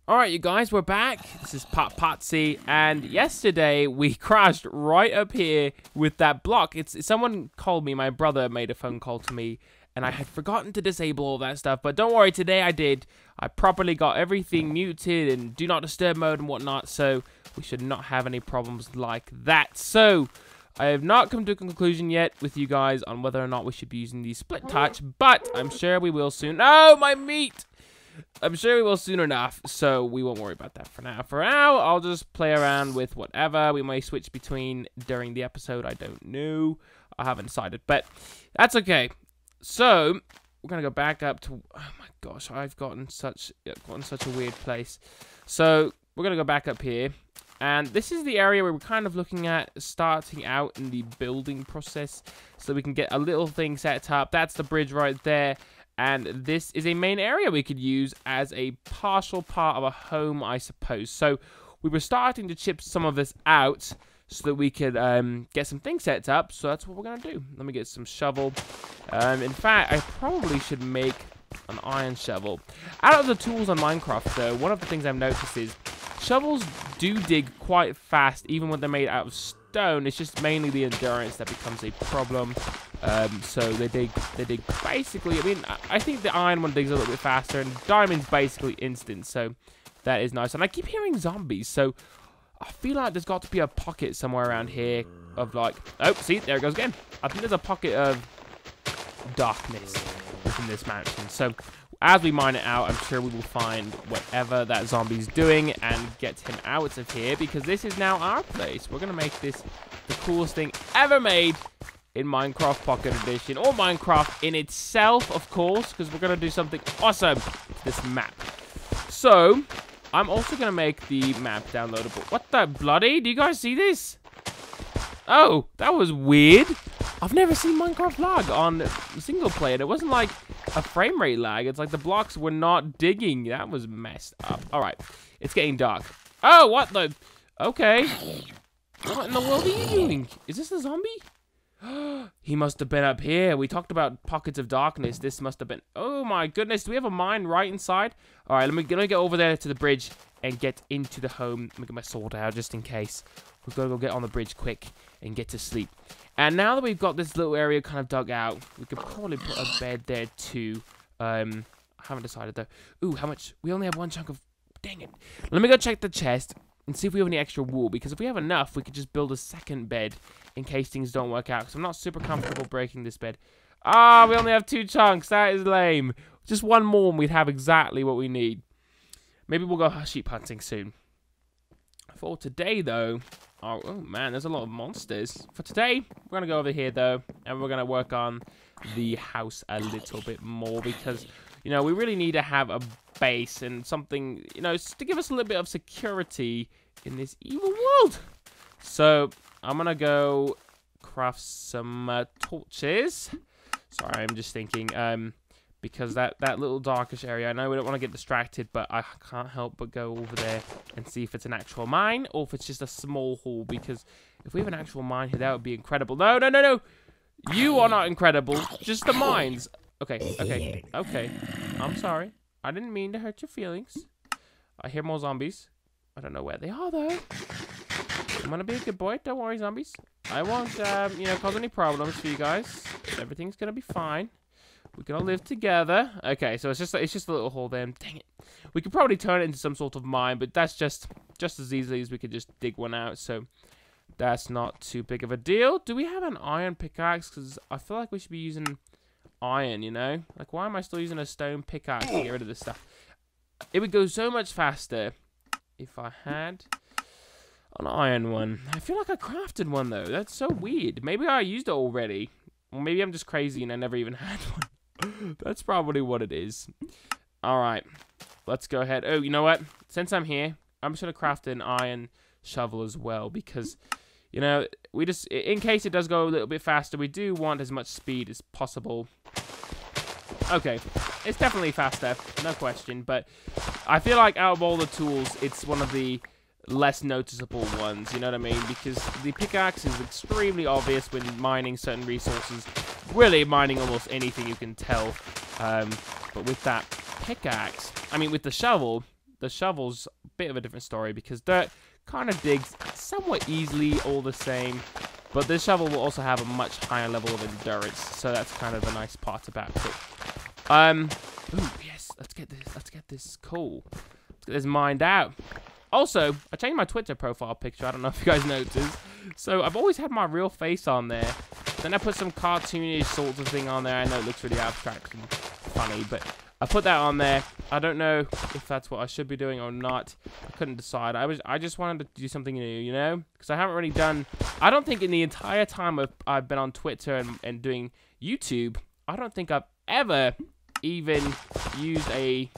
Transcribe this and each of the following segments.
Alright, you guys, we're back. This is Potsy, and yesterday we crashed right up here with that block. Someone called me, my brother made a phone call to me, and I had forgotten to disable all that stuff, but don't worry, today I did. I properly got everything muted and do not disturb mode and whatnot, so we should not have any problems like that. So, I have not come to a conclusion yet with you guys on whether or not we should be using the split touch, but I'm sure we will soon. Oh, my meat! I'm sure we will soon enough, so we won't worry about that for now. For now, I'll just play around with whatever. We may switch between during the episode. I don't know. I haven't decided, but that's okay. So, we're going to go back up to... Oh my gosh, I've gotten such a weird place. So, we're going to go back up here. And this is the area where we're kind of looking at starting out in the building process. So we can get a little thing set up. That's the bridge right there. And this is a main area we could use as a partial part of a home, I suppose. So we were starting to chip some of this out so that we could get some things set up. So that's what we're going to do. Let me get some shovel. In fact, I probably should make an iron shovel. Out of the tools on Minecraft, though, one of the things I've noticed is shovels do dig quite fast, even when they're made out of stone. It's just mainly the endurance that becomes a problem. So they dig basically, I mean, I think the iron one digs a little bit faster, and diamond's basically instant, so that is nice. And I keep hearing zombies, so I feel like there's got to be a pocket somewhere around here of like, oh, see, there it goes again. I think there's a pocket of darkness within this mountain. So as we mine it out, I'm sure we will find whatever that zombie's doing and get him out of here, because this is now our place. We're going to make this the coolest thing ever made in Minecraft Pocket Edition, or Minecraft in itself, of course, because we're going to do something awesome to this map. So, I'm also going to make the map downloadable. What the bloody? Do you guys see this? Oh, that was weird. I've never seen Minecraft lag on single player. It wasn't like a frame rate lag. It's like the blocks were not digging. That was messed up. All right, it's getting dark. Oh, what the? Okay. What in the world are you doing? Is this a zombie? He must have been up here. We talked about pockets of darkness. This must have been... Oh my goodness. Do we have a mine right inside? All right, let me get over there to the bridge and get into the home. Let me get my sword out just in case. We've got to go get on the bridge quick and get to sleep. And now that we've got this little area kind of dug out, we could probably put a bed there too. I haven't decided though. Ooh, how much? We only have one chunk of... Dang it. Let me go check the chest and see if we have any extra wool, because if we have enough, we could just build a second bed in case things don't work out, because I'm not super comfortable breaking this bed. Ah, we only have 2 chunks. That is lame. Just one more and we'd have exactly what we need. Maybe we'll go sheep hunting soon. For today, though... Oh, man, there's a lot of monsters. For today, we're going to go over here, though, and we're going to work on the house a little bit more, because, you know, we really need to have a base and something, you know, to give us a little bit of security in this evil world. So, I'm going to go craft some torches. Sorry, I'm just thinking, because that little darkish area, I know we don't want to get distracted, but I can't help but go over there and see if it's an actual mine or if it's just a small hole, because if we have an actual mine here, that would be incredible. No, no, no, no. You are not incredible. Just the mines. Okay, okay, okay. I'm sorry. I didn't mean to hurt your feelings. I hear more zombies. I don't know where they are, though. I'm gonna be a good boy. Don't worry, zombies. I won't, you know, cause any problems for you guys. Everything's gonna be fine. We're gonna live together. Okay, so it's just a little hole there. Dang it. We could probably turn it into some sort of mine, but that's just as easily as we could just dig one out. So that's not too big of a deal. Do we have an iron pickaxe? Because I feel like we should be using iron, you know? Like, why am I still using a stone pickaxe to get rid of this stuff? It would go so much faster if I had an iron one. I feel like I crafted one, though. That's so weird. Maybe I used it already. Or maybe I'm just crazy and I never even had one. That's probably what it is. Alright. Let's go ahead. Oh, you know what? Since I'm here, I'm just going to craft an iron shovel as well. Because, you know, we just... In case it does go a little bit faster, we do want as much speed as possible. Okay. It's definitely faster. No question. But I feel like out of all the tools, it's one of the less noticeable ones, you know what I mean? Because the pickaxe is extremely obvious when mining certain resources. Really mining almost anything, you can tell. But with that pickaxe, I mean with the shovel, the shovel's a bit of a different story because dirt kind of digs somewhat easily all the same. But this shovel will also have a much higher level of endurance, so that's kind of a nice part about it. Ooh, yes, let's get this coal. Let's get this mined out. Also, I changed my Twitter profile picture. I don't know if you guys noticed. So I've always had my real face on there. Then I put some cartoonish sorts of thing on there. I know it looks really abstract and funny, but I put that on there. I don't know if that's what I should be doing or not. I couldn't decide. I just wanted to do something new, you know? Because I haven't really done... I don't think in the entire time I've been on Twitter and doing YouTube, I don't think I've ever even used a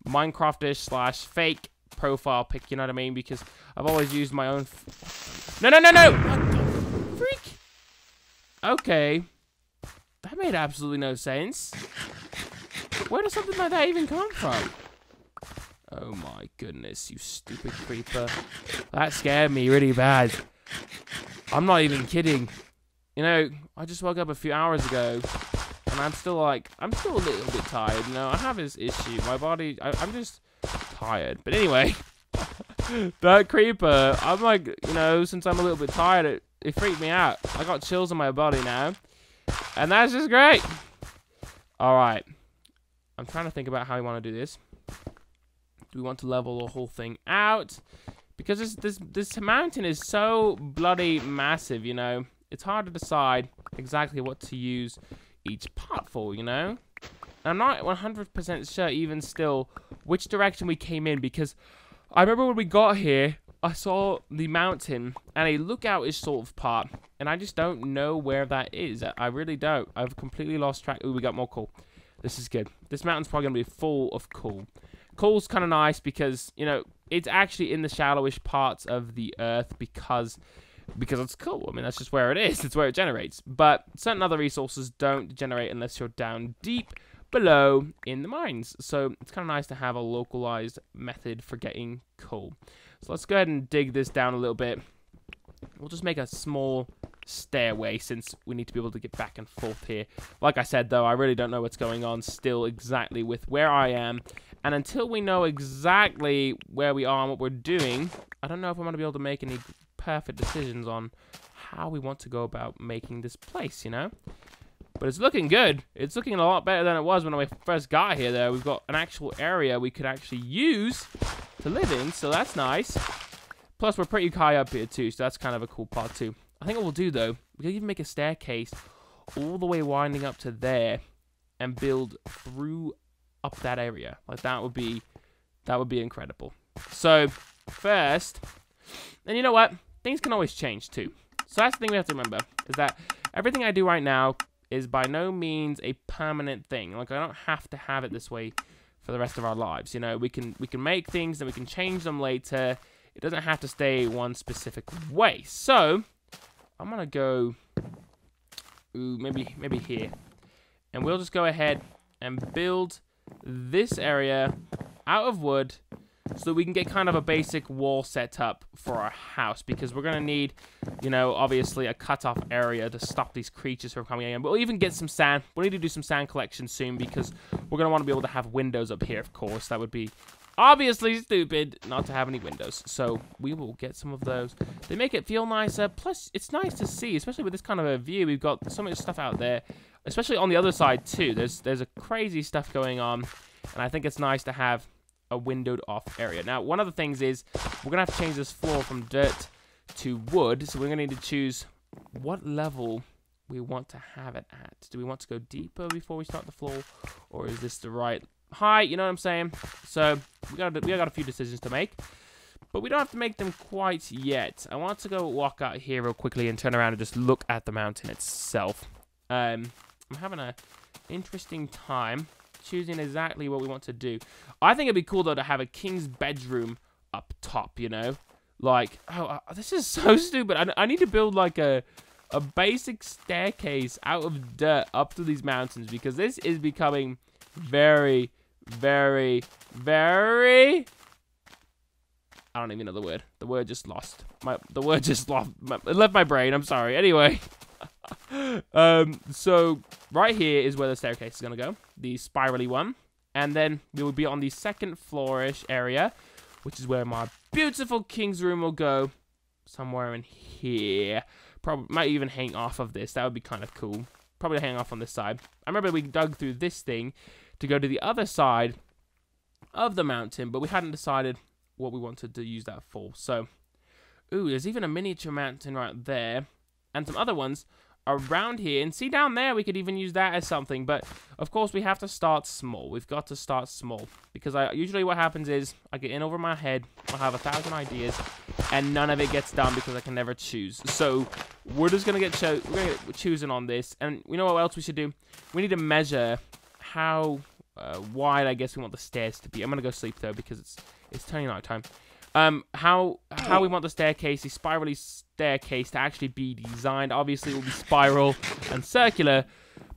Minecraftish / fake profile pic, you know what I mean? Because I've always used my own... No! What the freak? Okay. That made absolutely no sense. Where does something like that even come from? Oh my goodness, you stupid creeper. That scared me really bad. I'm not even kidding. You know, I just woke up a few hours ago, and I'm still a little bit tired, you know? I have this issue. My body, I'm just tired. But anyway, that creeper, I'm like, you know, since I'm a little bit tired, it freaked me out. I got chills on my body now. And that's just great. Alright. I'm trying to think about how we want to do this. Do we want to level the whole thing out? Because this mountain is so bloody massive, you know. It's hard to decide exactly what to use each part for, you know. And I'm not 100% sure even still which direction we came in, because I remember when we got here, I saw the mountain and a lookout-ish sort of part, and I just don't know where that is. I really don't. I've completely lost track. Ooh, we got more coal. This is good. This mountain's probably going to be full of coal. Coal's kind of nice because, you know, it's actually in the shallowish parts of the earth because it's cool. I mean, that's just where it is. It's where it generates. But certain other resources don't generate unless you're down deep below in the mines. So it's kind of nice to have a localized method for getting coal. So let's go ahead and dig this down a little bit. We'll just make a small stairway since we need to be able to get back and forth here. Like I said, though, I really don't know what's going on still exactly with where I am. And until we know exactly where we are and what we're doing, I don't know if I'm going to be able to make any perfect decisions on how we want to go about making this place, you know? But it's looking good. It's looking a lot better than it was when I first got here, though. We've got an actual area we could actually use to live in, so that's nice. Plus, we're pretty high up here, too, so that's kind of a cool part, too. I think what we'll do, though, we can even make a staircase all the way winding up to there and build through up that area. Like, that would be incredible. So, first, and you know what? Things can always change, too. So that's the thing we have to remember, is that everything I do right now is by no means a permanent thing. Like, I don't have to have it this way for the rest of our lives. You know, we can make things and we can change them later. It doesn't have to stay one specific way. So, I'm going to go, maybe here. And we'll just go ahead and build this area out of wood so that we can get kind of a basic wall set up for our house. Because we're going to need, you know, obviously a cut-off area to stop these creatures from coming in. But we'll even get some sand. We'll need to do some sand collection soon because we're going to want to be able to have windows up here, of course. That would be obviously stupid not to have any windows. So we will get some of those. They make it feel nicer. Plus, it's nice to see, especially with this kind of a view. We've got so much stuff out there, especially on the other side too. There's a crazy stuff going on, and I think it's nice to have a windowed off area. Now, one of the things is we're gonna have to change this floor from dirt to wood. So we're gonna need to choose what level we want to have it at. Do we want to go deeper before we start the floor, or is this the right height? You know what I'm saying? So we got a few decisions to make, but we don't have to make them quite yet. I want to go walk out here real quickly and turn around and just look at the mountain itself. I'm having an interesting time choosing exactly what we want to do. I think it'd be cool though to have a king's bedroom up top, you know, like, oh, this is so stupid. I need to build like a basic staircase out of dirt up to these mountains because this is becoming very, very, very, I don't even know the word. The word just lost. It left my brain. I'm sorry. Anyway. So right here is where the staircase is going to go. The spirally one. And then we will be on the second floor-ish area, which is where my beautiful king's room will go. Somewhere in here. Probably might even hang off of this. That would be kind of cool. Probably hang off on this side. I remember we dug through this thing to go to the other side of the mountain, but we hadn't decided what we wanted to use that for. So, ooh, there's even a miniature mountain right there, and some other ones around here. And see down there, we could even use that as something. But of course, we have to start small. We've got to start small because usually what happens is I get in over my head. I have 1,000 ideas, and none of it gets done because I can never choose. So we're just gonna get choosing on this. And you know what else we should do? We need to measure how wide I guess we want the stairs to be. I'm gonna go sleep though because it's turning night time. How we want the staircase, the spirally staircase to actually be designed. Obviously, it will be spiral and circular,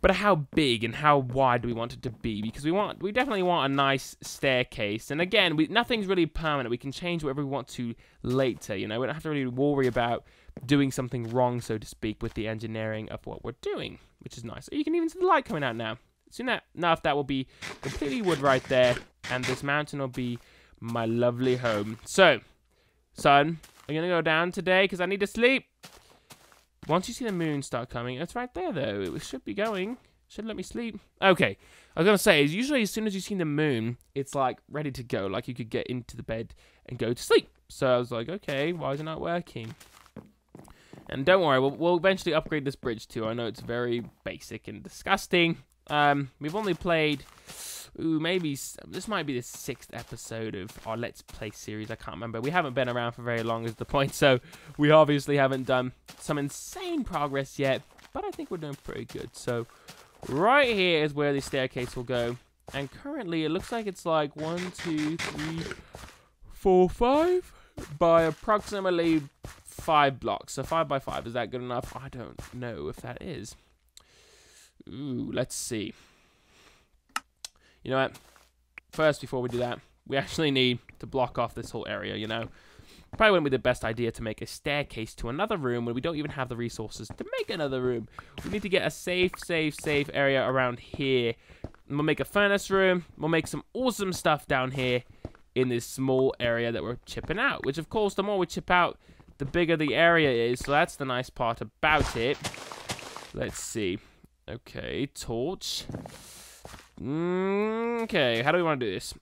but how big and how wide do we want it to be? Because we definitely want a nice staircase. And again, nothing's really permanent. We can change whatever we want to later. You know, we don't have to really worry about doing something wrong, so to speak, with the engineering of what we're doing, which is nice. You can even see the light coming out now. Soon enough, that will be completely wood right there, and this mountain will be my lovely home. So, son, are you gonna go down today? Because I need to sleep. Once you see the moon start coming, it's right there though. It should be going. Should let me sleep. Okay. I was gonna say, is usually as soon as you see the moon, it's like ready to go. Like you could get into the bed and go to sleep. So I was like, okay, why is it not working? And don't worry, we'll eventually upgrade this bridge too. I know it's very basic and disgusting. We've only played, maybe this might be the 6th episode of our Let's Play series. I can't remember. We haven't been around for very long is the point, so we obviously haven't done some insane progress yet, but I think we're doing pretty good. So right here is where the staircase will go, and currently it looks like it's like 1, 2, 3, 4, 5 by approximately 5 blocks. So 5 by 5, is that good enough? I don't know if that is. Ooh, let's see. You know what? First, before we do that, we actually need to block off this whole area, you know? Probably wouldn't be the best idea to make a staircase to another room when we don't even have the resources to make another room. We need to get a safe area around here. And we'll make a furnace room. We'll make some awesome stuff down here in this small area that we're chipping out. Which, of course, the more we chip out, the bigger the area is. So that's the nice part about it. Let's see. Okay, torch. Okay, how do we want to do this?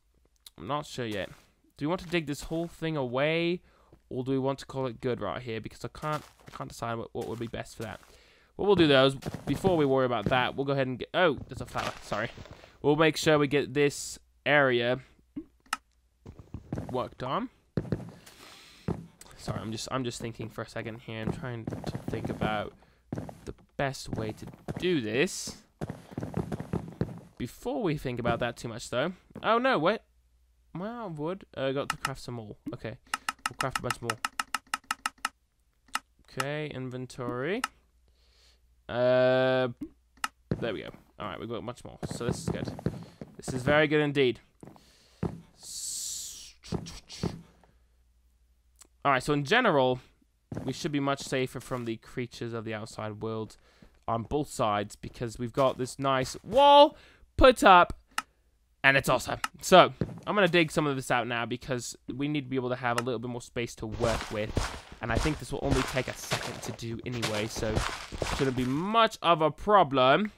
I'm not sure yet. Do we want to dig this whole thing away, or do we want to call it good right here? Because I can't decide what would be best for that. What we'll do though is, before we worry about that, we'll go ahead and get. Oh, there's a flower. Sorry. We'll make sure we get this area worked on. Sorry, I'm just thinking for a second here. I'm trying to think about the best way to do this. Before we think about that too much, though. Oh no, wait. Am I out of wood? I got to craft some more. Okay, we'll craft a bunch more. Okay, inventory. There we go. All right, we've got much more. So this is good. This is very good indeed. All right, so in general, we should be much safer from the creatures of the outside world on both sides because we've got this nice wall put up, and it's awesome. So I'm gonna dig some of this out now because we need to be able to have a little bit more space to work with, and I think this will only take a second to do anyway, so shouldn't be much of a problem.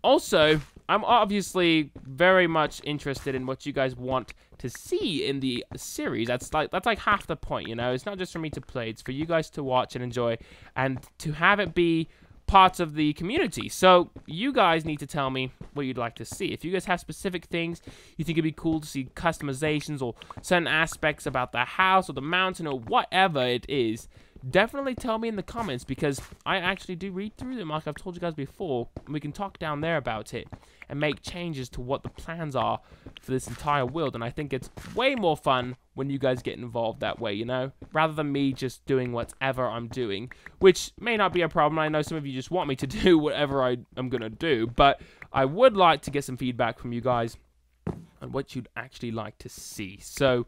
Also, I'm obviously very much interested in what you guys want to see in the series. That's like half the point, you know. It's not just for me to play; it's for you guys to watch and enjoy, and to have it be parts of the community. So you guys need to tell me what you'd like to see. If you guys have specific things you think it'd be cool to see, customizations or certain aspects about the house or the mountain or whatever it is, definitely tell me in the comments, because I actually do read through them like I've told you guys before, and we can talk down there about it and make changes to what the plans are for this entire world. And I think it's way more fun when you guys get involved that way, you know, rather than me just doing whatever I'm doing, which may not be a problem. I know some of you just want me to do whatever I'm gonna do, but I would like to get some feedback from you guys on what you'd actually like to see. So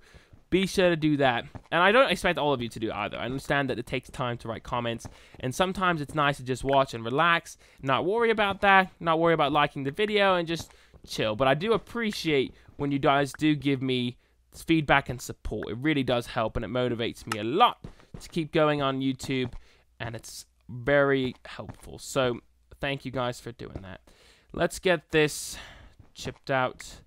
be sure to do that. And I don't expect all of you to do either. I understand that it takes time to write comments, and sometimes it's nice to just watch and relax, not worry about that, not worry about liking the video, and just chill. But I do appreciate when you guys do give me feedback and support. It really does help, and it motivates me a lot to keep going on YouTube, and it's very helpful. So thank you guys for doing that. Let's get this chipped out.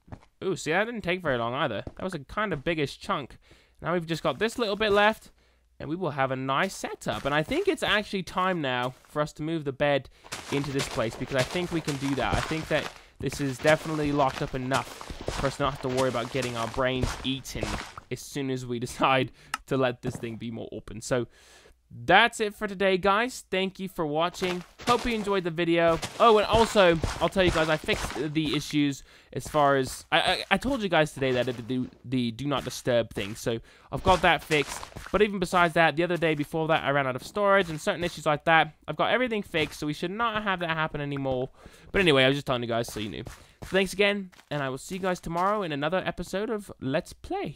Ooh, see, that didn't take very long either. That was a kind of biggish chunk. Now we've just got this little bit left, and we will have a nice setup. And I think it's actually time now for us to move the bed into this place, because I think we can do that. I think that this is definitely locked up enough for us not to have to worry about getting our brains eaten as soon as we decide to let this thing be more open. So that's it for today, guys. Thank you for watching. Hope you enjoyed the video. Oh, and also, I'll tell you guys, I fixed the issues as far as... I told you guys today that it do not disturb thing, so I've got that fixed. But even besides that, the other day before that, I ran out of storage and certain issues like that. I've got everything fixed, so we should not have that happen anymore. But anyway, I was just telling you guys so you knew. So thanks again, and I will see you guys tomorrow in another episode of Let's Play.